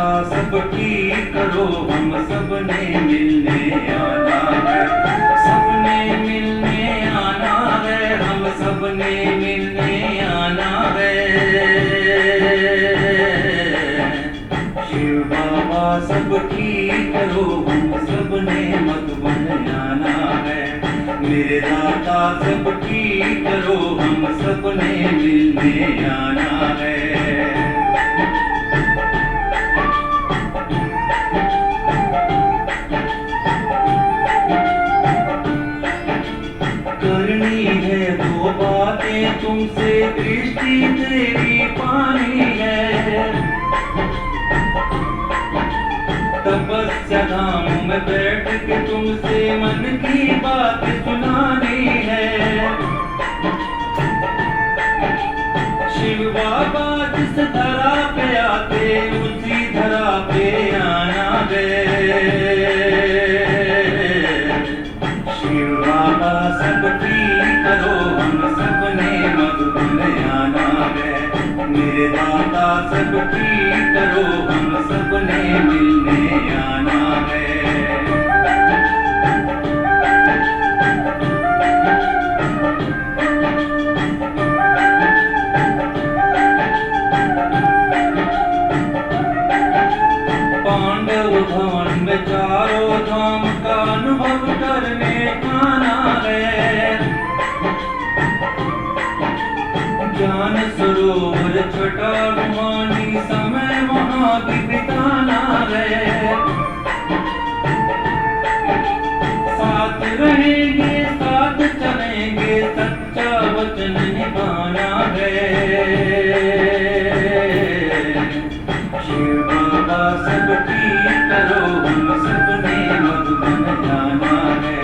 दाता सबकी करो, हम सबने मिलने आना है, सबने मिलने आना है, हम सबने मिलने आना है। शिव बाबा सबकी करो, हम सबने मधुबन आना है, मेरे दाता सबकी करो, हम सबने मिलने आना है। करनी है दो बातें तुमसे, दृष्टि तेरी पानी है, तपस्या धाम में बैठ के तुमसे मन की बात सुनानी है। शिव बाबा जिस धरा पे आते, उसी धरा पे आना है। शिव बाबा सबकी करो, हम सबने मधुबन आना है, मेरे दाता सबकी करो, हम सबने मिलने आना है। पांडव भवन में चारों धाम का अनुभव करने आना है, ज्ञान सरोवर छटा रुहानी समय वहाँ भी बिताना है। साथ रहेंगे साथ चलेंगे, सच्चा वचन निभाना है। शिव बाबा सबकी करो, हम सबने मधुबन जाना है,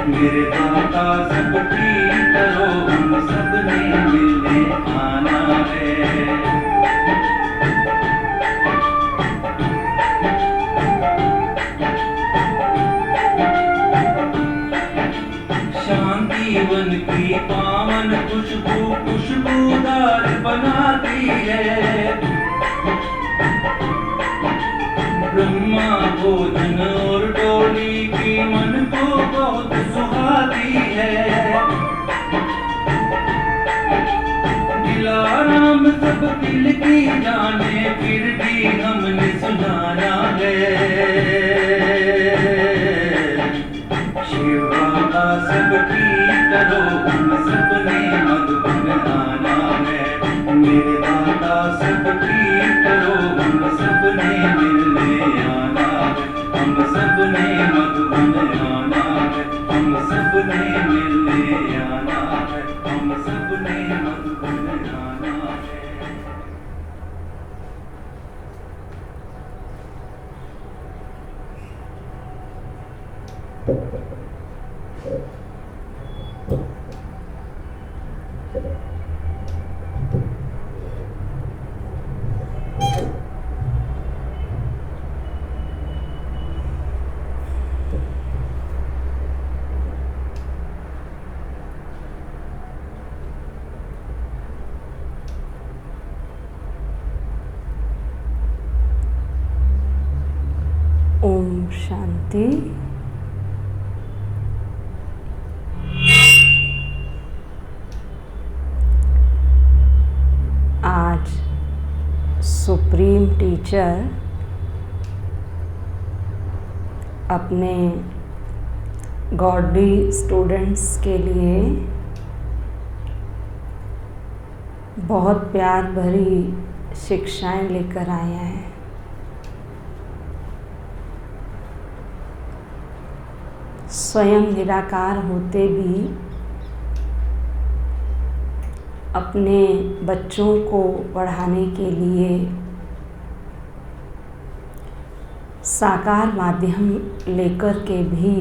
मेरे दाता सबकी करो, हम सबने मिलने आना है। शांति वन की पावन खुशबू खुशबूदार बनाती है, ब्रह्मा भोजन और डोली की मन को बहुत सुहाती है। दिलाराम सब दिल की जाने, फिर भी हमने सुनाना है। शिव बाबा सबकी करो, हम सबने मधुबन आना है, मेरे दाता सबकी करो, हम सबने मिलने आना है, हम सबने मधुबन आना है, हम सबने मिलने आना है, हम सबने मधुबन आना है। ओम शांति। आज सुप्रीम टीचर अपने गॉडली स्टूडेंट्स के लिए बहुत प्यार भरी शिक्षाएं लेकर आए हैं। स्वयं निराकार होते भी अपने बच्चों को पढ़ाने के लिए साकार माध्यम लेकर के भी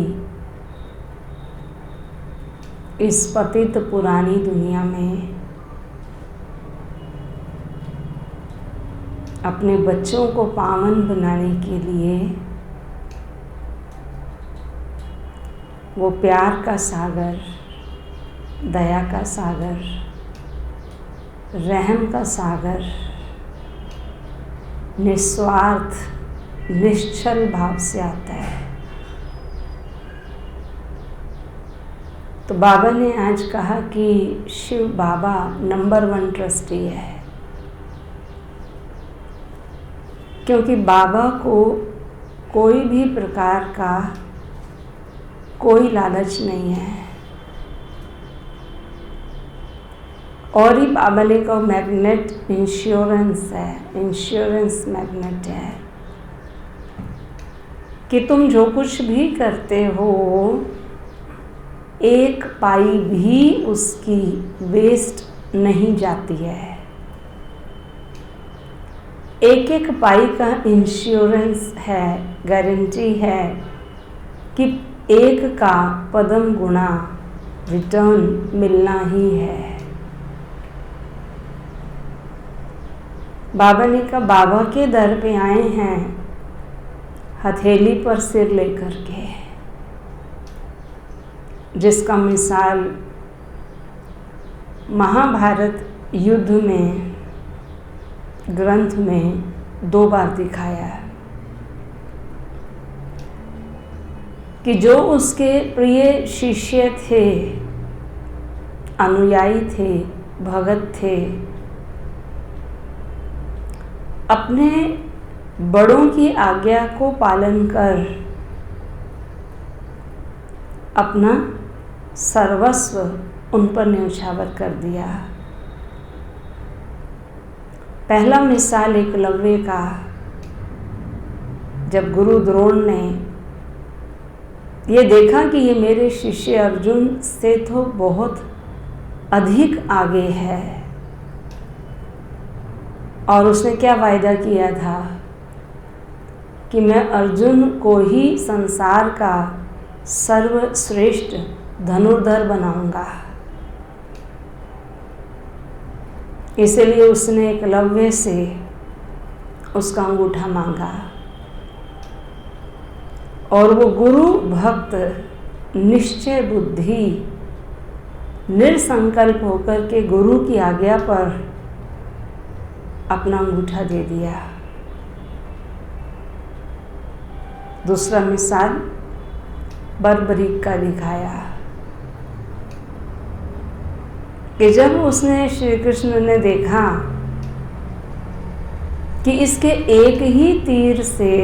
इस पतित पुरानी दुनिया में अपने बच्चों को पावन बनाने के लिए वो प्यार का सागर, दया का सागर, रहम का सागर, निस्वार्थ निश्चल भाव से आता है। तो बाबा ने आज कहा कि शिव बाबा नंबर 1 ट्रस्टी है, क्योंकि बाबा को कोई भी प्रकार का कोई लालच नहीं है। और ही बाबा ने कहा मैग्नेट इंश्योरेंस है, इंश्योरेंस मैग्नेट है कि तुम जो कुछ भी करते हो एक पाई भी उसकी वेस्ट नहीं जाती है। एक एक पाई का इंश्योरेंस है, गारंटी है कि एक का पदम गुणा रिटर्न मिलना ही है। बाबा ने कहा बाबा के दर पे आए हैं हथेली पर सिर लेकर के, जिसका मिसाल महाभारत युद्ध में ग्रंथ में 2 बार दिखाया है कि जो उसके प्रिय शिष्य थे, अनुयायी थे, भगत थे, अपने बड़ों की आज्ञा को पालन कर अपना सर्वस्व उन पर न्यौछावर कर दिया। पहला मिसाल एकलव्य का, जब गुरु द्रोण ने ये देखा कि ये मेरे शिष्य अर्जुन से तो बहुत अधिक आगे है, और उसने क्या वायदा किया था कि मैं अर्जुन को ही संसार का सर्वश्रेष्ठ धनुर्धर बनाऊंगा। इसलिए उसने एकलव्य से उसका अंगूठा मांगा, और वो गुरु भक्त निश्चय बुद्धि निरसंकल्प होकर के गुरु की आज्ञा पर अपना अंगूठा दे दिया। दूसरा मिसाल बर्बरीक का दिखाया कि जब उसने श्री कृष्ण ने देखा कि इसके एक ही तीर से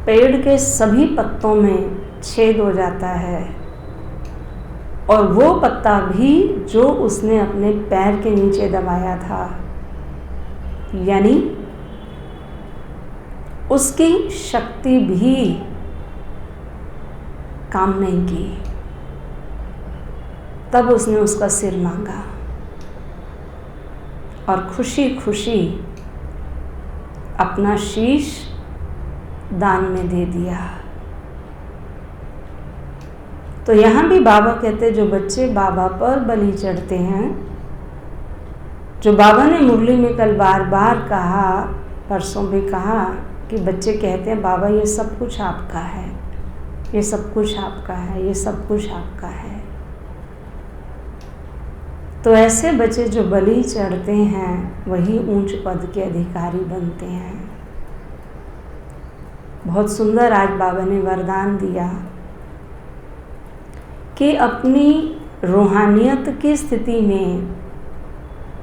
पेड़ के सभी पत्तों में छेद हो जाता है, और वो पत्ता भी जो उसने अपने पैर के नीचे दबाया था, यानी उसकी शक्ति भी काम नहीं की, तब उसने उसका सिर मांगा और खुशी खुशी अपना शीश दान में दे दिया। तो यहाँ भी बाबा कहते जो बच्चे बाबा पर बलि चढ़ते हैं, जो बाबा ने मुरली में कल बार बार कहा, परसों भी कहा कि बच्चे कहते हैं बाबा ये सब कुछ आपका है, ये सब कुछ आपका है, ये सब कुछ आपका है। तो ऐसे बच्चे जो बलि चढ़ते हैं वही ऊंच पद के अधिकारी बनते हैं। बहुत सुंदर आज बाबा ने वरदान दिया कि अपनी रूहानियत की स्थिति में,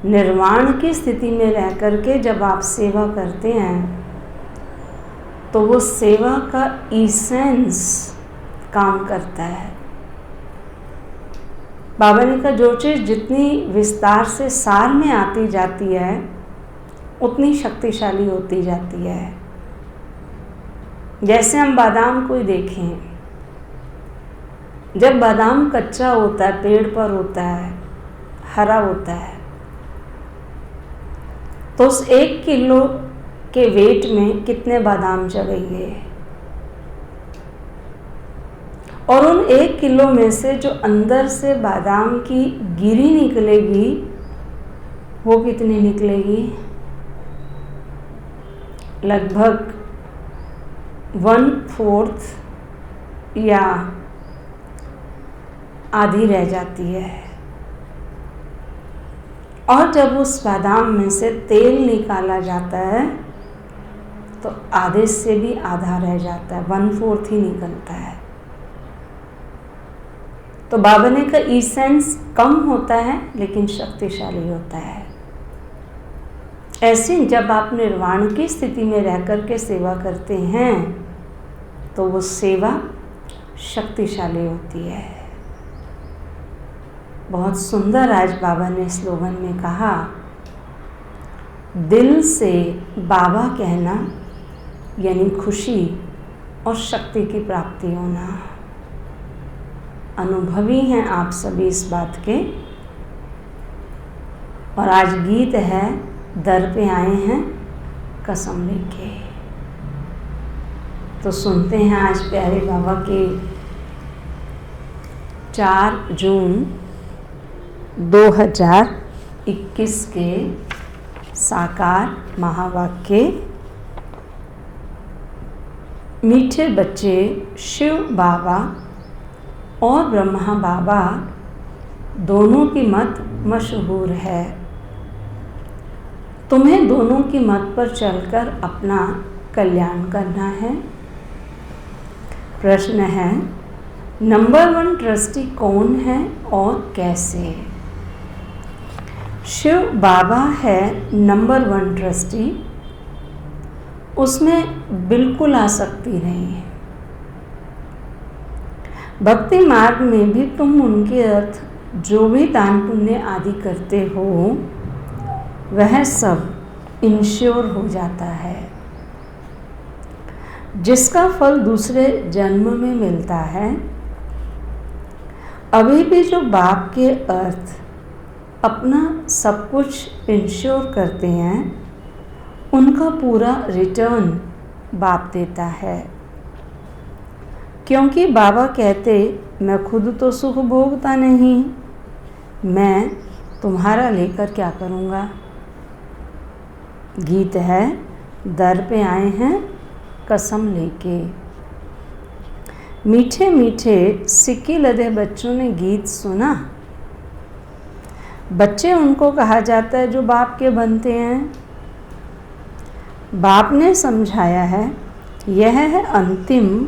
निर्वाण की स्थिति में रह करके जब आप सेवा करते हैं तो वो सेवा का इसेंस काम करता है। बाबा ने कहा जो चीज़ जितनी विस्तार से सार में आती जाती है उतनी शक्तिशाली होती जाती है। जैसे हम बादाम को ही देखें, जब बादाम कच्चा होता है, पेड़ पर होता है, हरा होता है, तो उस 1 किलो के वेट में कितने बादाम चढ़ेंगे, और उन 1 किलो में से जो अंदर से बादाम की गिरी निकलेगी वो कितनी निकलेगी? लगभग 1/4 या आधी रह जाती है। और जब उस बादाम में से तेल निकाला जाता है तो आधे से भी आधा रह जाता है, 1/4 ही निकलता है। तो बाबा ने कहा एसेंस कम होता है लेकिन शक्तिशाली होता है। ऐसे जब आप निर्वाण की स्थिति में रह कर के सेवा करते हैं तो वो सेवा शक्तिशाली होती है। बहुत सुंदर आज बाबा ने स्लोगन में कहा, दिल से बाबा कहना यानी खुशी और शक्ति की प्राप्ति होना। अनुभवी हैं आप सभी इस बात के। और आज गीत है, दर पे आए हैं कसम लेके। तो सुनते हैं आज प्यारे बाबा के 4 जून 2021 के साकार महावाक्य। मीठे बच्चे शिव बाबा और ब्रह्मा बाबा दोनों की मत मशहूर है। तुम्हें दोनों की मत पर चलकर अपना कल्याण करना है। प्रश्न है, नंबर 1 ट्रस्टी कौन है और कैसे? शिव बाबा है नंबर 1 ट्रस्टी, उसमें बिल्कुल आसक्ति नहीं है। भक्ति मार्ग में भी तुम उनके अर्थ जो भी दान पुण्य आदि करते हो वह सब इंश्योर हो जाता है। जिसका फल दूसरे जन्म में मिलता है। अभी भी जो बाप के अर्थ अपना सब कुछ इंश्योर करते हैं उनका पूरा रिटर्न बाप देता है। क्योंकि बाबा कहते, मैं खुद तो सुख भोगता नहीं, मैं तुम्हारा लेकर क्या करूँगा। गीत है, दर पे आए हैं कसम लेके। मीठे मीठे सिक्के लदे बच्चों ने गीत सुना। बच्चे उनको कहा जाता है जो बाप के बनते हैं। बाप ने समझाया है, यह है अंतिम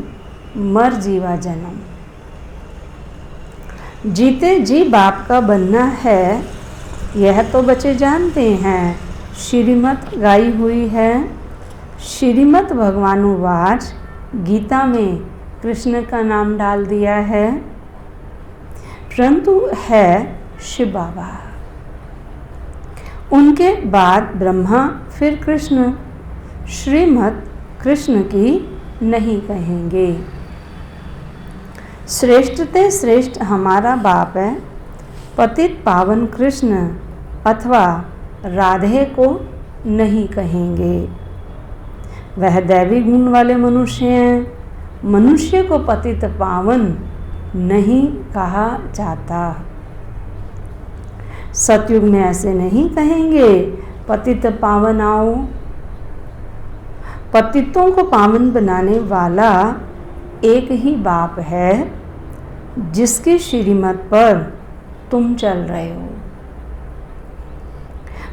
मर जीवा जन्म। जीते जी बाप का बनना है, यह तो बच्चे जानते हैं। श्रीमत गाई हुई है। श्रीमत भगवानुवाच, गीता में कृष्ण का नाम डाल दिया है, परंतु है शिव बाबा। उनके बाद ब्रह्मा, फिर कृष्ण। श्रीमत कृष्ण की नहीं कहेंगे। श्रेष्ठते श्रेष्ठ हमारा बाप है। पतित पावन कृष्ण अथवा राधे को नहीं कहेंगे। वह दैवी गुण वाले मनुष्य हैं। मनुष्य को पतित पावन नहीं कहा जाता। सतयुग में ऐसे नहीं कहेंगे, पतित पावन आओ। पतितों को पावन बनाने वाला एक ही बाप है जिसकी श्रीमत पर तुम चल रहे हो।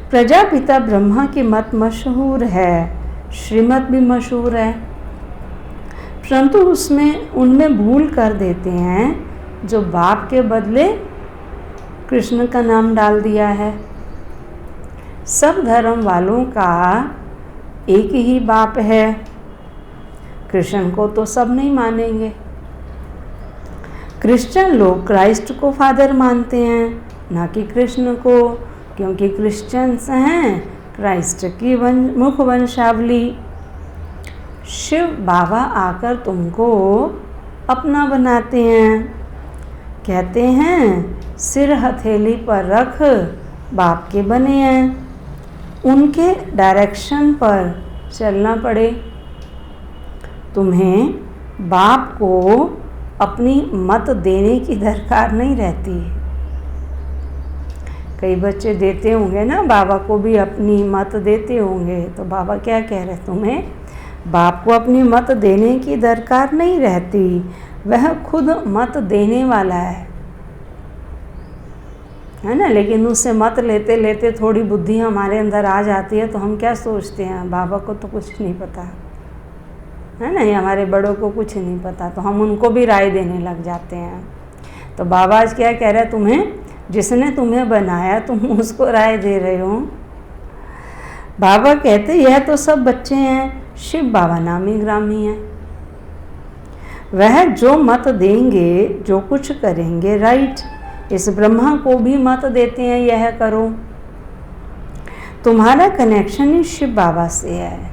प्रजापिता ब्रह्मा की मत मशहूर है, श्रीमत भी मशहूर है, परंतु उनमें भूल कर देते हैं जो बाप के बदले कृष्ण का नाम डाल दिया है। सब धर्म वालों का एक ही बाप है। कृष्ण को तो सब नहीं मानेंगे। क्रिश्चियन लोग क्राइस्ट को फादर मानते हैं, ना कि कृष्ण को, क्योंकि क्रिश्चियंस हैं क्राइस्ट की मुख वंशावली। शिव बाबा आकर तुमको अपना बनाते हैं। कहते हैं सिर हथेली पर रख, बाप के बने हैं, उनके डायरेक्शन पर चलना पड़े। तुम्हें बाप को अपनी मत देने की दरकार नहीं रहती। कई बच्चे देते होंगे ना, बाबा को भी अपनी मत देते होंगे, तो बाबा क्या कह रहे, तुम्हें बाप को अपनी मत देने की दरकार नहीं रहती, वह खुद मत देने वाला है ना। लेकिन उससे मत लेते लेते थोड़ी बुद्धि हमारे अंदर आ जाती है तो हम क्या सोचते हैं, बाबा को तो कुछ नहीं पता, है ना, ये हमारे बड़ों को कुछ नहीं पता तो हम उनको भी राय देने लग जाते हैं। तो बाबा आज क्या कह रहे हैं, तुम्हें जिसने तुम्हें बनाया तुम उसको राय दे रहे हो। बाबा कहते यह तो सब बच्चे हैं, शिव बाबा नामी ग्रामी हैं। वह जो मत देंगे, जो कुछ करेंगे राइट, इस ब्रह्मा को भी मत देते हैं यह करो। तुम्हारा कनेक्शन ही शिव बाबा से है।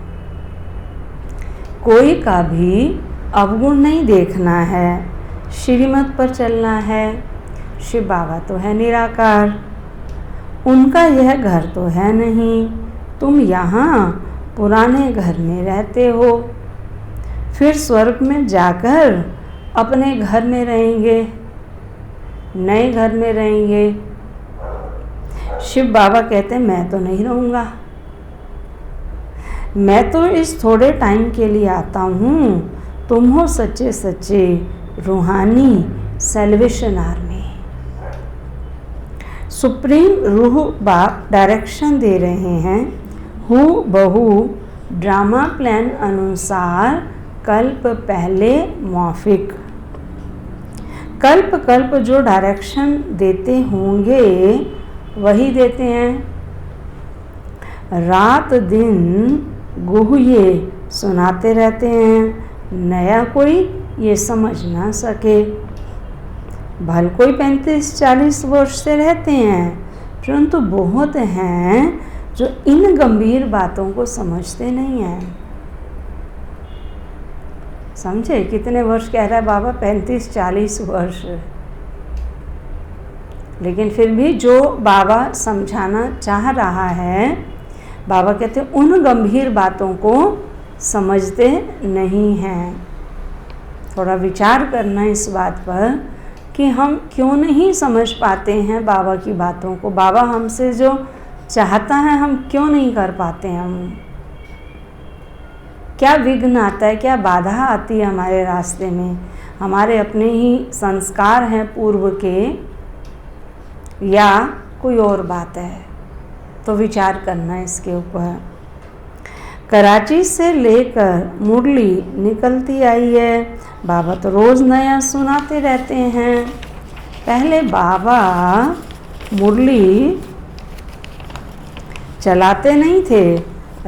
कोई का भी अवगुण नहीं देखना है, श्रीमत पर चलना है। शिव बाबा तो है निराकार, उनका यह घर तो है नहीं। तुम यहाँ पुराने घर में रहते हो, फिर स्वर्ग में जाकर अपने घर में रहेंगे, नए घर में रहेंगे। शिव बाबा कहते हैं मैं तो नहीं रहूँगा, मैं तो इस थोड़े टाइम के लिए आता हूँ। तुम हो सच्चे सच्चे रूहानी सेल्वेशन आर्मी। सुप्रीम रूह बाप डायरेक्शन दे रहे हैं, हूँ बहू ड्रामा प्लान अनुसार कल्प पहले मौफिक। कल्प कल्प जो डायरेक्शन देते होंगे वही देते हैं। रात दिन गुह्य सुनाते रहते हैं, नया कोई ये समझ ना सके। भल कोई 35-40 वर्ष से रहते हैं, परंतु बहुत हैं जो इन गंभीर बातों को समझते नहीं हैं। समझे कितने वर्ष कह रहा है बाबा, 35-40 वर्ष। लेकिन फिर भी जो बाबा समझाना चाह रहा है, बाबा कहते हैं उन गंभीर बातों को समझते नहीं हैं। थोड़ा विचार करना इस बात पर कि हम क्यों नहीं समझ पाते हैं बाबा की बातों को। बाबा हमसे जो चाहता है हम क्यों नहीं कर पाते हैं। हम क्या विघ्न आता है, क्या बाधा आती है हमारे रास्ते में। हमारे अपने ही संस्कार हैं पूर्व के, या कोई और बात है। तो विचार करना इसके ऊपर। कराची से लेकर मुरली निकलती आई है। बाबा तो रोज़ नया सुनाते रहते हैं। पहले बाबा मुरली चलाते नहीं थे,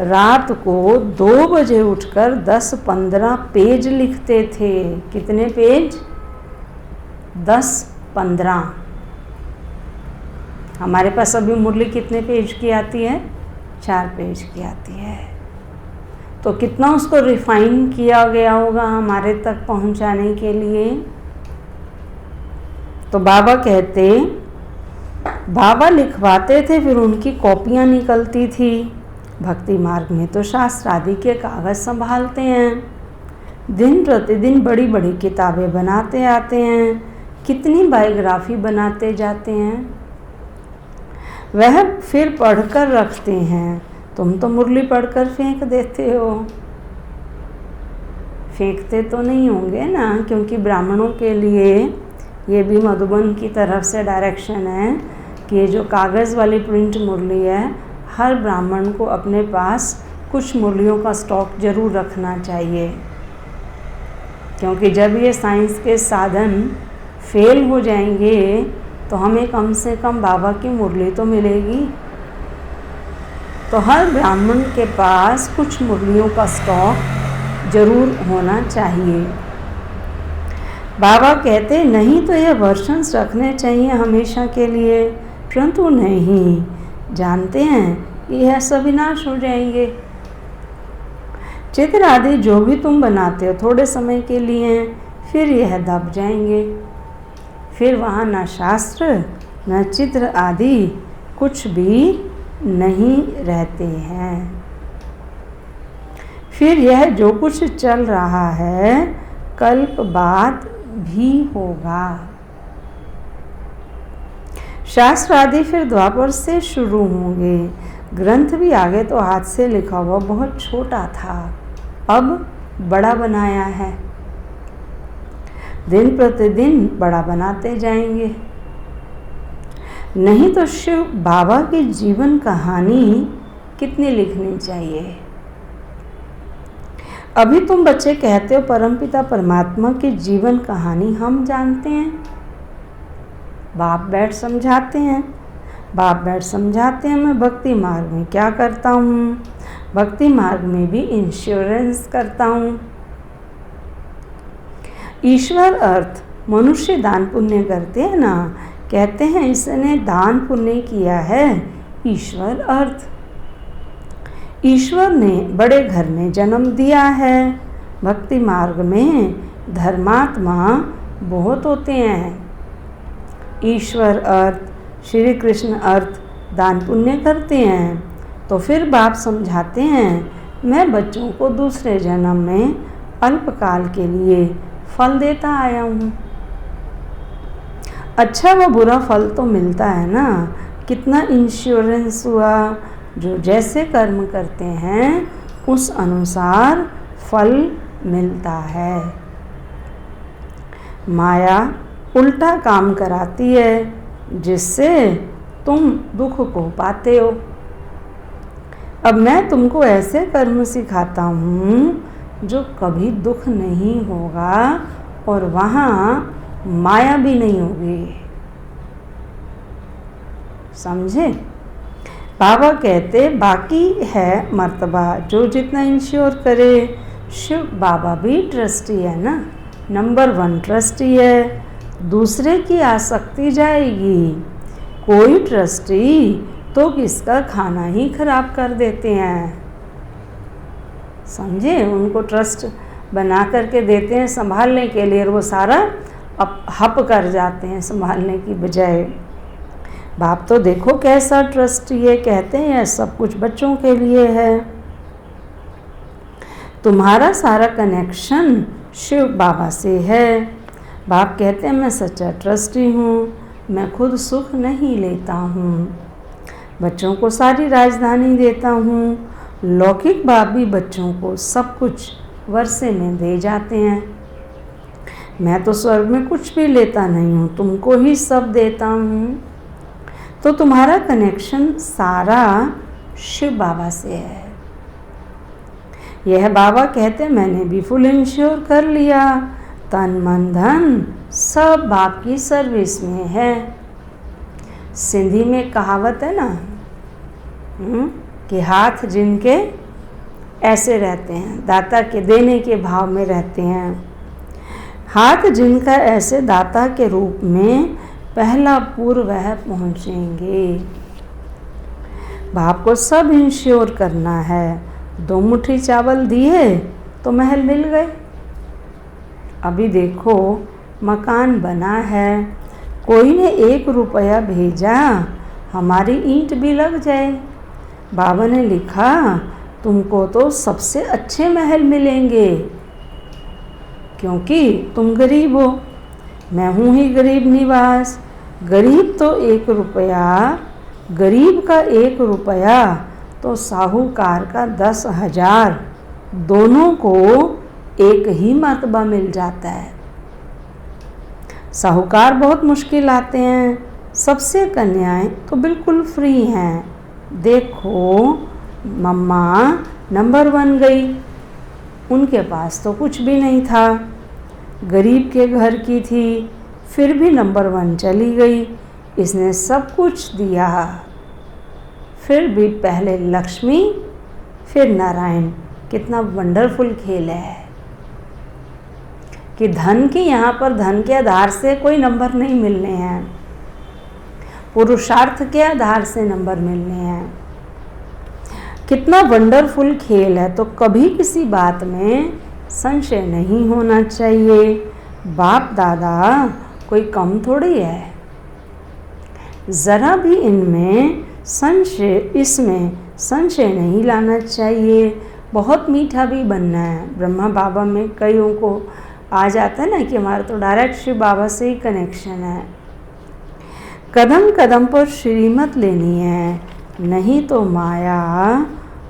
रात को 2 बजे उठकर 10-15 पेज लिखते थे। कितने पेज? 10-15। हमारे पास अभी मुरली कितने पेज की आती है? 4 पेज की आती है। तो कितना उसको रिफाइन किया गया होगा हमारे तक पहुंचाने के लिए। तो बाबा कहते, बाबा लिखवाते थे, फिर उनकी कॉपियां निकलती थी। भक्ति मार्ग में तो शास्त्र आदि के कागज़ संभालते हैं, दिन प्रतिदिन बड़ी बड़ी किताबें बनाते आते हैं, कितनी बायोग्राफी बनाते जाते हैं। वह फिर पढ़कर रखते हैं। तुम तो मुरली पढ़कर फेंक देते हो। फेंकते तो नहीं होंगे ना, क्योंकि ब्राह्मणों के लिए ये भी मधुबन की तरफ से डायरेक्शन है कि ये जो कागज़ वाली प्रिंट मुरली है, हर ब्राह्मण को अपने पास कुछ मुरलियों का स्टॉक जरूर रखना चाहिए। क्योंकि जब ये साइंस के साधन फेल हो जाएंगे तो हमें कम से कम बाबा की मुरली तो मिलेगी। तो हर ब्राह्मण के पास कुछ मुरलियों का स्टॉक जरूर होना चाहिए। बाबा कहते नहीं तो ये वर्शंस रखने चाहिए हमेशा के लिए, परंतु नहीं, जानते हैं कि यह सब विनाश हो जाएंगे। चित्र आदि जो भी तुम बनाते हो थोड़े समय के लिए, फिर यह दब जाएंगे। फिर वहाँ न शास्त्र न चित्र आदि कुछ भी नहीं रहते हैं। फिर यह जो कुछ चल रहा है कल्प बाद भी होगा। शास्त्र आदि फिर द्वापर से शुरू होंगे। ग्रंथ भी आगे तो हाथ से लिखा हुआ बहुत छोटा था, अब बड़ा बनाया है। दिन प्रतिदिन बड़ा बनाते जाएंगे। नहीं तो शिव बाबा की जीवन कहानी कितनी लिखनी चाहिए। अभी तुम बच्चे कहते हो परमपिता परमात्मा की जीवन कहानी हम जानते हैं। बाप बैठ समझाते हैं, मैं भक्ति मार्ग में क्या करता हूँ, भक्ति मार्ग में भी इंश्योरेंस करता हूँ। ईश्वर अर्थ मनुष्य दान पुण्य करते हैं ना, कहते हैं इसने दान पुण्य किया है। ईश्वर अर्थ ईश्वर ने बड़े घर में जन्म दिया है। भक्ति मार्ग में धर्मात्मा बहुत होते हैं। ईश्वर अर्थ श्री कृष्ण अर्थ दान पुण्य करते हैं। तो फिर बाप समझाते हैं, मैं बच्चों को दूसरे जन्म में अल्पकाल के लिए फल देता आया हूँ। अच्छा व बुरा फल तो मिलता है ना, कितना इंश्योरेंस हुआ। जो जैसे कर्म करते हैं उस अनुसार फल मिलता है। माया उल्टा काम कराती है, जिससे तुम दुख को पाते हो। अब मैं तुमको ऐसे कर्म सिखाता हूँ जो कभी दुख नहीं होगा और वहाँ माया भी नहीं होगी। समझे? बाबा कहते बाकी है मर्तबा जो जितना इंश्योर करे। शिव बाबा भी ट्रस्टी है ना, नंबर 1 ट्रस्टी है। दूसरे की आसक्ति जाएगी। कोई ट्रस्टी तो किसका खाना ही खराब कर देते हैं। समझे? उनको ट्रस्ट बना करके देते हैं संभालने के लिए, और वो सारा हप कर जाते हैं संभालने की बजाय। बाप तो देखो कैसा ट्रस्टी है, कहते हैं सब कुछ बच्चों के लिए है। तुम्हारा सारा कनेक्शन शिव बाबा से है। बाप कहते हैं मैं सच्चा ट्रस्टी हूँ, मैं खुद सुख नहीं लेता हूँ, बच्चों को सारी राजधानी देता हूँ। लौकिक बाप भी बच्चों को सब कुछ वर्षे में दे जाते हैं। मैं तो स्वर्ग में कुछ भी लेता नहीं हूँ, तुमको ही सब देता हूँ। तो तुम्हारा कनेक्शन सारा शिव बाबा से है। यह बाबा कहते हैं मैंने भी फुल इंश्योर कर लिया, तन मन धन सब बाप की सर्विस में है। सिंधी में कहावत है ना कि हाथ जिनके ऐसे रहते हैं, दाता के देने के भाव में रहते हैं। हाथ जिनका ऐसे दाता के रूप में पहला पूर्व वह पहुँचेंगे। बाप को सब इंश्योर करना है। 2 मुट्ठी चावल दिए तो महल मिल गए। अभी देखो मकान बना है, कोई ने 1 रुपया भेजा, हमारी ईंट भी लग जाए। बाबा ने लिखा तुमको तो सबसे अच्छे महल मिलेंगे, क्योंकि तुम गरीब हो। मैं हूँ ही गरीब निवास। गरीब तो 1 रुपया, गरीब का 1 रुपया तो साहूकार का 10,000, दोनों को एक ही मर्तबा मिल जाता है। साहूकार बहुत मुश्किल आते हैं, सबसे कन्याएं तो बिल्कुल फ्री हैं। देखो मम्मा नंबर 1 गई, उनके पास तो कुछ भी नहीं था, गरीब के घर की थी, फिर भी नंबर 1 चली गई। इसने सब कुछ दिया, फिर भी पहले लक्ष्मी फिर नारायण। कितना वंडरफुल खेल है कि धन की यहाँ पर धन के आधार से कोई नंबर नहीं मिलने हैं, पुरुषार्थ के आधार से नंबर मिलने हैं। कितना वंडरफुल खेल है। तो कभी किसी बात में संशय नहीं होना चाहिए। बाप दादा कोई कम थोड़ी है, ज़रा भी इसमें संशय नहीं लाना चाहिए। बहुत मीठा भी बनना है। ब्रह्मा बाबा में कईयों को आ जाता है ना कि हमारा तो डायरेक्ट शिव बाबा से ही कनेक्शन है। कदम कदम पर श्रीमत लेनी है, नहीं तो माया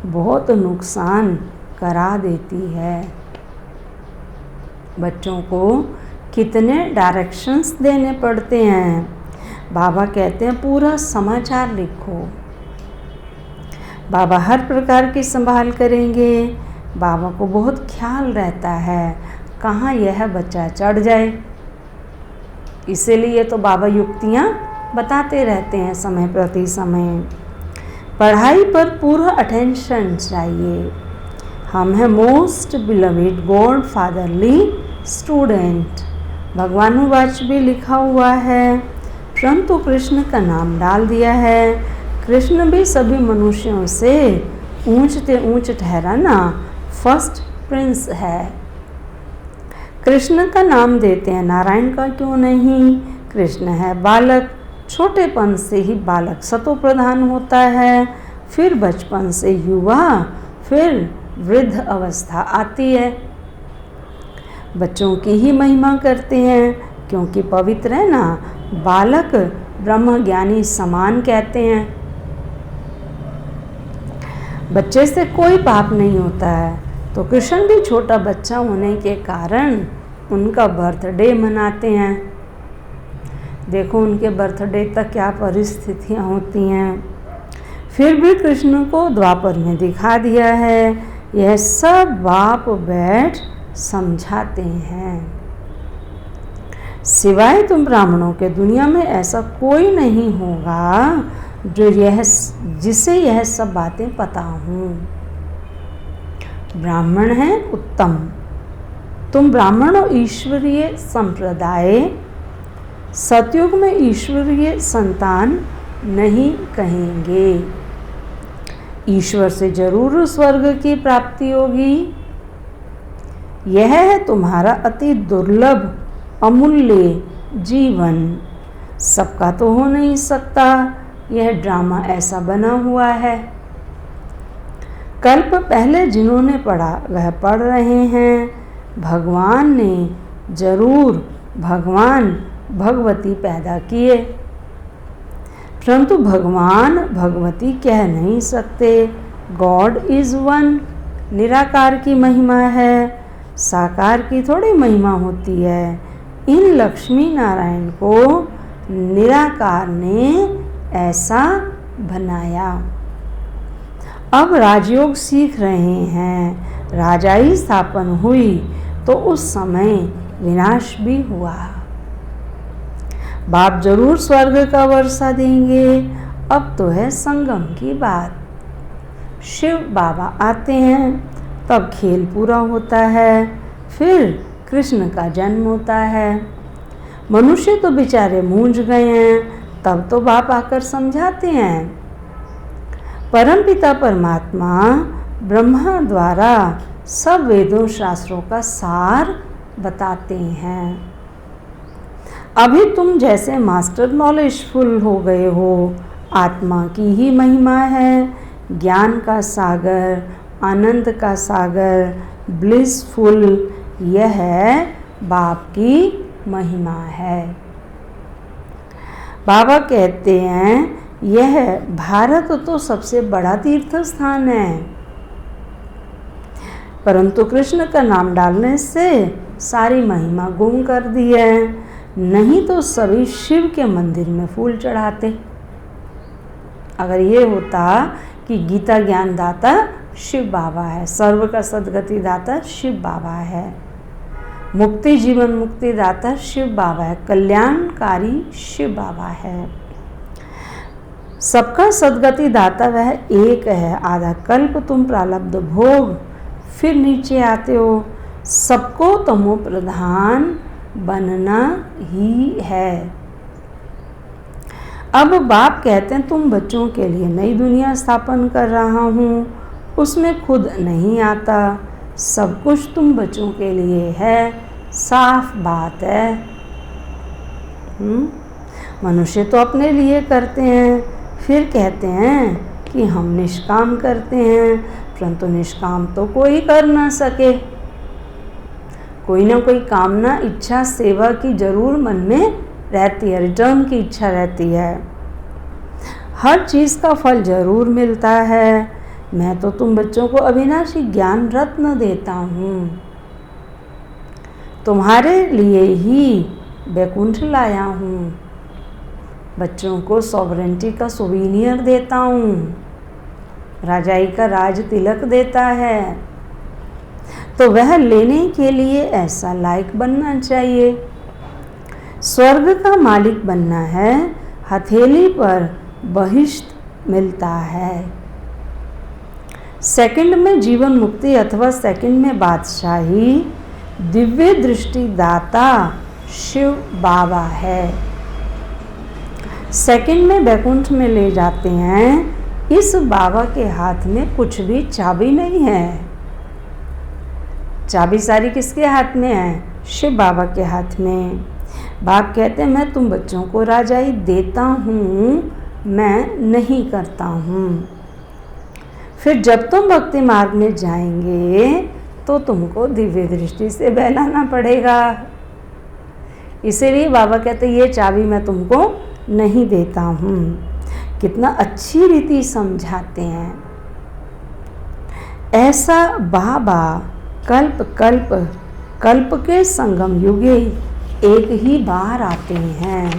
बहुत नुकसान करा देती है। बच्चों को कितने डायरेक्शंस देने पड़ते हैं। बाबा कहते हैं पूरा समाचार लिखो। बाबा हर प्रकार की संभाल करेंगे। बाबा को बहुत ख्याल रहता है कहाँ यह बच्चा चढ़ जाए, इसीलिए तो बाबा युक्तियाँ बताते रहते हैं समय प्रति समय। पढ़ाई पर पूरा अटेंशन चाहिए। हम हैं most beloved god fatherly student. भगवानुवाच भी लिखा हुआ है, परंतु कृष्ण का नाम डाल दिया है। कृष्ण भी सभी मनुष्यों से ऊंचते ऊंच ठहराना फर्स्ट प्रिंस है। कृष्ण का नाम देते हैं, नारायण का क्यों नहीं? कृष्ण है बालक, छोटेपन से ही बालक सतो प्रधान होता है, फिर बचपन से युवा, फिर वृद्ध अवस्था आती है। बच्चों की ही महिमा करते हैं क्योंकि पवित्र है ना, बालक ब्रह्म ज्ञानी समान कहते हैं। बच्चे से कोई पाप नहीं होता है, तो कृष्ण भी छोटा बच्चा होने के कारण उनका बर्थडे मनाते हैं। देखो उनके बर्थडे तक क्या परिस्थितियाँ होती हैं। फिर भी कृष्ण को द्वापर में दिखा दिया है। यह सब बाप बैठ समझाते हैं। सिवाय तुम ब्राह्मणों के दुनिया में ऐसा कोई नहीं होगा जिसे यह सब बातें पता हों। ब्राह्मण है उत्तम। तुम ब्राह्मण और ईश्वरीय संप्रदाय, सतयुग में ईश्वरीय संतान नहीं कहेंगे। ईश्वर से जरूर स्वर्ग की प्राप्ति होगी। यह है तुम्हारा अति दुर्लभ अमूल्य जीवन। सबका तो हो नहीं सकता, यह ड्रामा ऐसा बना हुआ है। कल्प पहले जिन्होंने पढ़ा वह पढ़ रहे हैं। भगवान ने जरूर भगवान भगवती पैदा किए, परंतु भगवान भगवती कह नहीं सकते। गॉड इज वन, निराकार की महिमा है, साकार की थोड़ी महिमा होती है। इन लक्ष्मी नारायण को निराकार ने ऐसा बनाया। अब राजयोग सीख रहे हैं। राजाई स्थापन हुई तो उस समय विनाश भी हुआ। बाप जरूर स्वर्ग का वर्षा देंगे। अब तो है संगम की बात। शिव बाबा आते हैं तब खेल पूरा होता है, फिर कृष्ण का जन्म होता है। मनुष्य तो बेचारे मूंझ गए हैं, तब तो बाप आकर समझाते हैं। परमपिता परमात्मा ब्रह्मा द्वारा सब वेदों शास्त्रों का सार बताते हैं। अभी तुम जैसे मास्टर नॉलेजफुल हो गए हो। आत्मा की ही महिमा है, ज्ञान का सागर, आनंद का सागर, ब्लिसफुल, यह बाप की महिमा है। बाबा कहते हैं यह भारत तो सबसे बड़ा तीर्थ स्थान है, परंतु कृष्ण का नाम डालने से सारी महिमा गुम कर दी है। नहीं तो सभी शिव के मंदिर में फूल चढ़ाते। अगर ये होता कि गीता ज्ञान दाता शिव बाबा है, सर्व का सद्गति दाता शिव बाबा है, मुक्ति जीवन मुक्ति दाता शिव बाबा है, कल्याणकारी शिव बाबा है, सबका सद्गति दाता वह एक है। आधा कल्प तुम प्रारब्ध भोग फिर नीचे आते हो। सबको तमो प्रधान बनना ही है। अब बाप कहते हैं तुम बच्चों के लिए नई दुनिया स्थापन कर रहा हूँ, उसमें खुद नहीं आता, सब कुछ तुम बच्चों के लिए है। साफ बात है। मनुष्य तो अपने लिए करते हैं, फिर कहते हैं कि हम निष्काम करते हैं, परंतु निष्काम तो कोई कर ना सके। कोई ना कोई कामना, इच्छा, सेवा की जरूर मन में रहती है, रिटर्न की इच्छा रहती है। हर चीज़ का फल जरूर मिलता है। मैं तो तुम बच्चों को अविनाशी ज्ञान रत्न देता हूँ। तुम्हारे लिए ही वैकुंठ लाया हूँ। बच्चों को सॉवरेंटी का सोवीनियर देता हूँ। राजाई का राज तिलक देता है। तो वह लेने के लिए ऐसा लायक बनना चाहिए। स्वर्ग का मालिक बनना है, हथेली पर बहिश्त मिलता है। सेकंड में जीवन मुक्ति अथवा सेकंड में बादशाही दिव्य दृष्टि दाता शिव बाबा है। सेकंड में बैकुंठ में ले जाते हैं। इस बाबा के हाथ में कुछ भी चाबी नहीं है। चाबी सारी किसके हाथ में है? शिव बाबा के हाथ में। बाप कहते हैं मैं तुम बच्चों को राजाई देता हूँ, मैं नहीं करता हूँ। फिर जब तुम भक्ति मार्ग में जाएंगे तो तुमको दिव्य दृष्टि से बहलाना पड़ेगा। इसीलिए बाबा कहते हैं ये चाबी मैं तुमको नहीं देता हूँ। कितना अच्छी रीति समझाते हैं। ऐसा बाबा कल्प कल्प कल्प के संगम युगे एक ही बार आते हैं।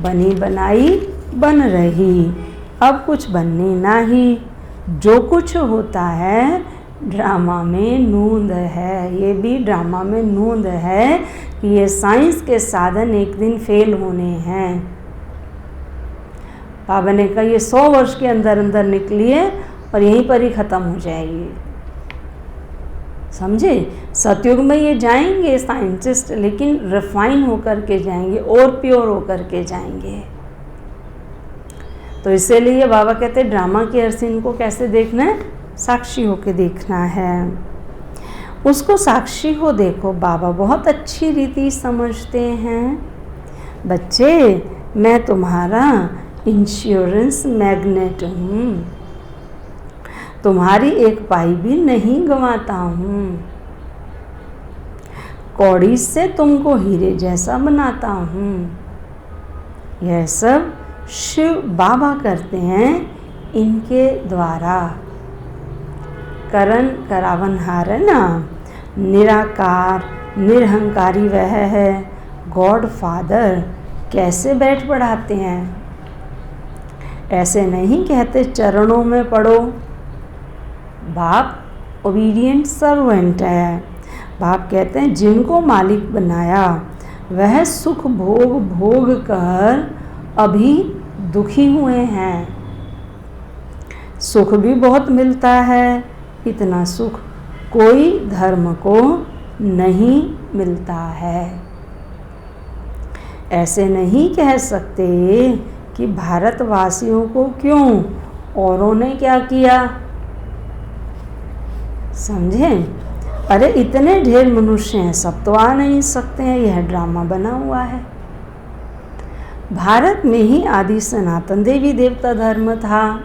बनी बनाई बन रही, अब कुछ बनने नहीं। जो कुछ होता है ड्रामा में नूंद है। ये भी ड्रामा में नूंद है कि ये साइंस के साधन एक दिन फेल होने हैं। बाबा ने कहा ये 100 वर्ष के अंदर अंदर निकलिए और यहीं पर ही ख़त्म हो जाएगी। समझे? सतयुग में ये जाएंगे साइंटिस्ट, लेकिन रिफाइन होकर के जाएंगे और प्योर होकर के जाएंगे। तो इसीलिए बाबा कहते हैं ड्रामा के हर सीन को कैसे देखना है? साक्षी होके देखना है। उसको साक्षी हो देखो। बाबा बहुत अच्छी रीति समझते हैं। बच्चे मैं तुम्हारा इंश्योरेंस मैग्नेट हूँ, तुम्हारी एक पाई भी नहीं गंवाता हूँ। कौड़ी से तुमको हीरे जैसा बनाता हूँ। यह सब शिव बाबा करते हैं इनके द्वारा। करण करावन हार है ना, निराकार निरहंकारी वह है। गॉड फादर कैसे बैठ पढ़ाते हैं? ऐसे नहीं कहते चरणों में पढ़ो। बाप ओबीडिएंट सर्वेंट है। बाप कहते हैं जिनको मालिक बनाया वह सुख भोग भोग कर अभी दुखी हुए हैं। सुख भी बहुत मिलता है, इतना सुख कोई धर्म को नहीं मिलता है। ऐसे नहीं कह सकते कि भारतवासियों को क्यों, औरों ने क्या किया। समझे? अरे इतने ढेर मनुष्य हैं, सब तो आ नहीं सकते हैं। यह ड्रामा बना हुआ है। भारत में ही आदि सनातन देवी देवता धर्म था।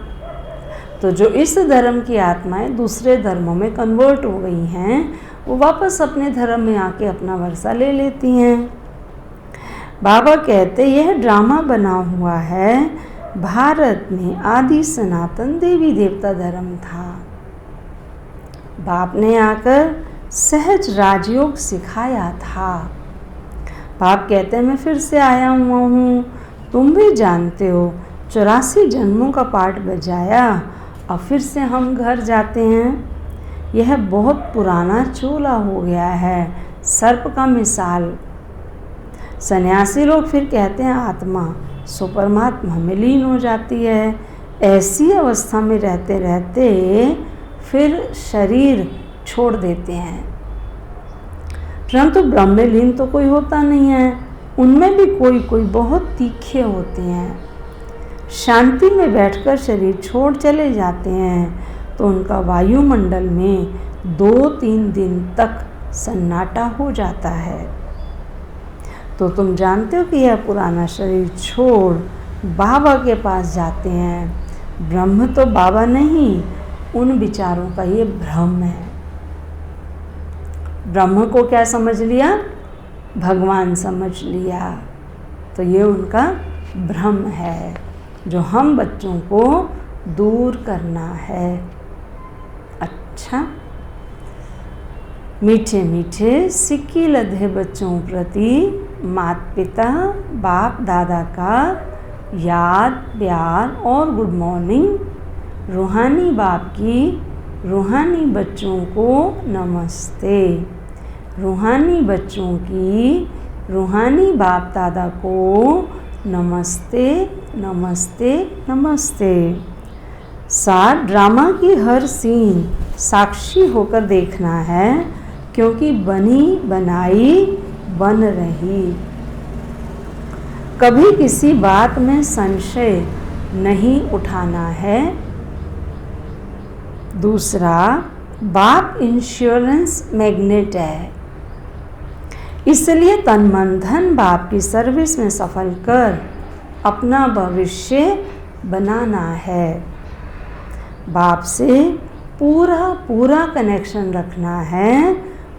तो जो इस धर्म की आत्माएं दूसरे धर्मों में कन्वर्ट हो गई हैं, वो वापस अपने धर्म में आके अपना वर्षा ले लेती हैं। बाबा कहते यह ड्रामा बना हुआ है। भारत में आदि सनातन देवी देवता धर्म था। बाप ने आकर सहज राजयोग सिखाया था। बाप कहते हैं मैं फिर से आया हुआ हूँ। तुम भी जानते हो 84 जन्मों का पाठ बजाया, अब फिर से हम घर जाते हैं। यह बहुत पुराना चोला हो गया है, सर्प का मिसाल। सन्यासी लोग फिर कहते हैं आत्मा सो परमात्मा में लीन हो जाती है। ऐसी अवस्था में रहते रहते फिर शरीर छोड़ देते हैं। परंतु ब्रह्म में लीन तो कोई होता नहीं है। उनमें भी कोई कोई बहुत तीखे होते हैं। शांति में बैठकर शरीर छोड़ चले जाते हैं तो उनका वायुमंडल में 2-3 दिन तक सन्नाटा हो जाता है। तो तुम जानते हो कि यह पुराना शरीर छोड़ बाबा के पास जाते हैं। ब्रह्म तो बाबा नहीं, उन विचारों का ये भ्रम है। ब्रह्म को क्या समझ लिया? भगवान समझ लिया। तो ये उनका भ्रम है जो हम बच्चों को दूर करना है। अच्छा, मीठे मीठे सिक्की लधे बच्चों प्रति माता पिता बाप दादा का याद प्यार और गुड मॉर्निंग। रूहानी बाप की रूहानी बच्चों को नमस्ते। रूहानी बच्चों की रूहानी बाप दादा को नमस्ते नमस्ते नमस्ते। 7 ड्रामा की हर सीन साक्षी होकर देखना है, क्योंकि बनी बनाई बन रही। कभी किसी बात में संशय नहीं उठाना है। दूसरा, बाप इंश्योरेंस मैग्नेट है, इसलिए तन मन धन बाप की सर्विस में सफल कर अपना भविष्य बनाना है। बाप से पूरा कनेक्शन रखना है,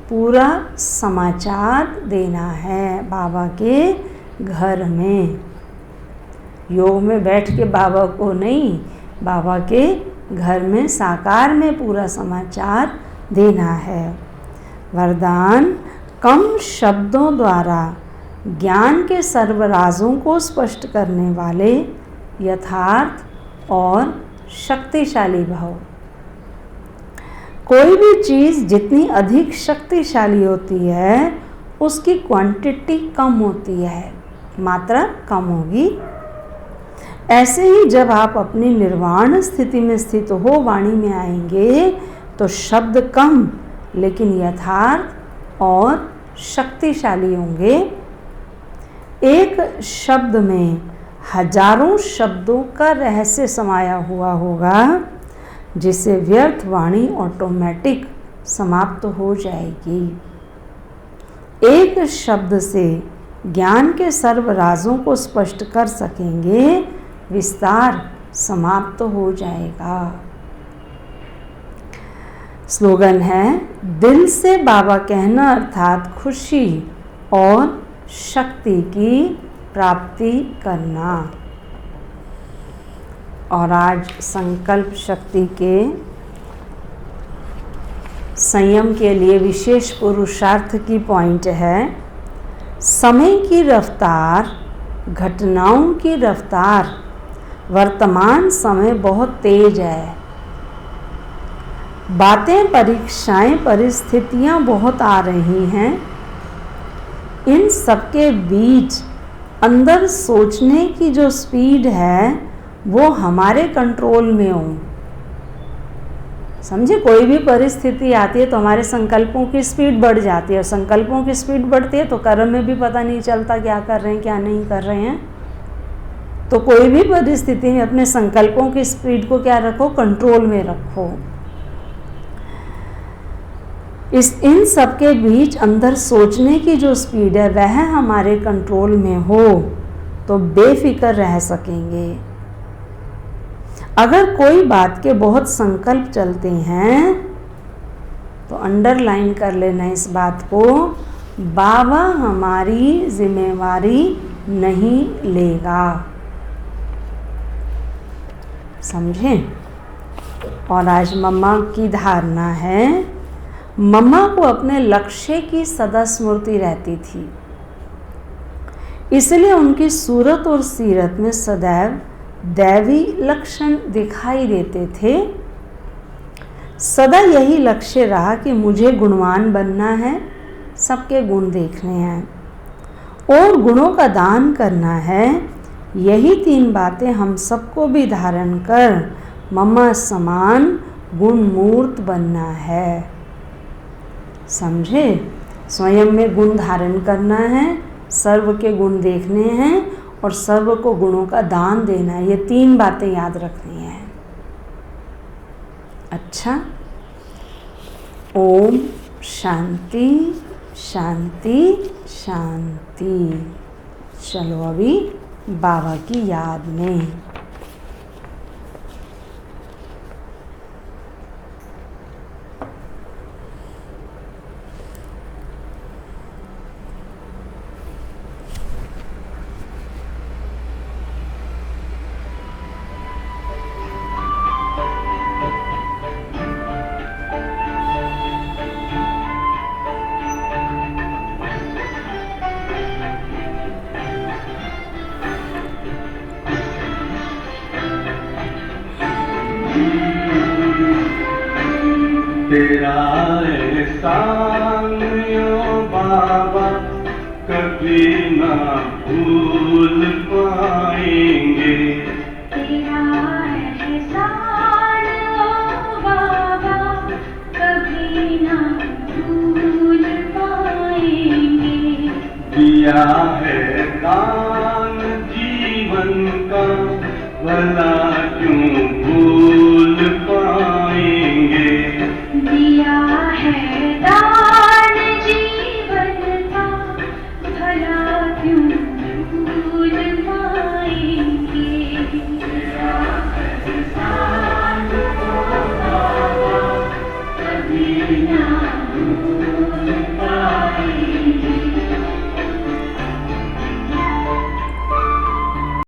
पूरा समाचार देना है बाबा के घर में। योग में बैठ के बाबा को नहीं, बाबा के घर में साकार में पूरा समाचार देना है। वरदान, कम शब्दों द्वारा ज्ञान के सर्व राजों को स्पष्ट करने वाले यथार्थ और शक्तिशाली भव। कोई भी चीज़ जितनी अधिक शक्तिशाली होती है, उसकी क्वांटिटी कम होती है, मात्रा कम होगी। ऐसे ही जब आप अपनी निर्वाण स्थिति में स्थित हो वाणी में आएंगे, तो शब्द कम लेकिन यथार्थ और शक्तिशाली होंगे। एक शब्द में हजारों शब्दों का रहस्य समाया हुआ होगा, जिससे व्यर्थ वाणी ऑटोमेटिक समाप्त हो जाएगी। एक शब्द से ज्ञान के सर्व राजों को स्पष्ट कर सकेंगे, विस्तार समाप्त हो जाएगा। स्लोगन है, दिल से बाबा कहना अर्थात खुशी और शक्ति की प्राप्ति करना। और आज संकल्प शक्ति के संयम के लिए विशेष पुरुषार्थ की पॉइंट है, समय की रफ्तार, घटनाओं की रफ्तार, वर्तमान समय बहुत तेज है। बातें, परीक्षाएं, परिस्थितियां बहुत आ रही हैं। इन सबके बीच अंदर सोचने की जो स्पीड है, वो हमारे कंट्रोल में हो। समझे, कोई भी परिस्थिति आती है तो हमारे संकल्पों की स्पीड बढ़ जाती है, और संकल्पों की स्पीड बढ़ती है तो कर्म में भी पता नहीं चलता क्या कर रहे हैं क्या नहीं कर रहे हैं। तो कोई भी परिस्थिति में अपने संकल्पों की स्पीड को क्या रखो, कंट्रोल में रखो। इन सब के बीच अंदर सोचने की जो स्पीड है, वह हमारे कंट्रोल में हो तो बेफिक्र रह सकेंगे। अगर कोई बात के बहुत संकल्प चलते हैं तो अंडरलाइन कर लेना इस बात को, बाबा हमारी जिम्मेवारी नहीं लेगा। समझे। और आज मम्मा की धारणा है, मम्मा को अपने लक्ष्य की सदा स्मृति रहती थी, इसलिए उनकी सूरत और सीरत में सदैव दैवी लक्षण दिखाई देते थे। सदा यही लक्ष्य रहा कि मुझे गुणवान बनना है, सबके गुण देखने हैं और गुणों का दान करना है। यही 3 बातें हम सबको भी धारण कर मम्मा समान गुणमूर्त बनना है। समझे, स्वयं में गुण धारण करना है, सर्व के गुण देखने हैं और सर्व को गुणों का दान देना है। ये 3 बातें याद रखनी है। अच्छा, ओम शांति शांति शांति। चलो अभी बाबा की याद में। कभी ना भूल पाएंगे। तेरा एहसान ओ बाबा कभी ना भूल पाएंगे। दिया है दान जीवन का भला क्यों भूल पाएंगे। दिया है दान जीवन का भला क्यों भूल पाएंगे। तेरा एहसान ओ बाबा कभी ना भूल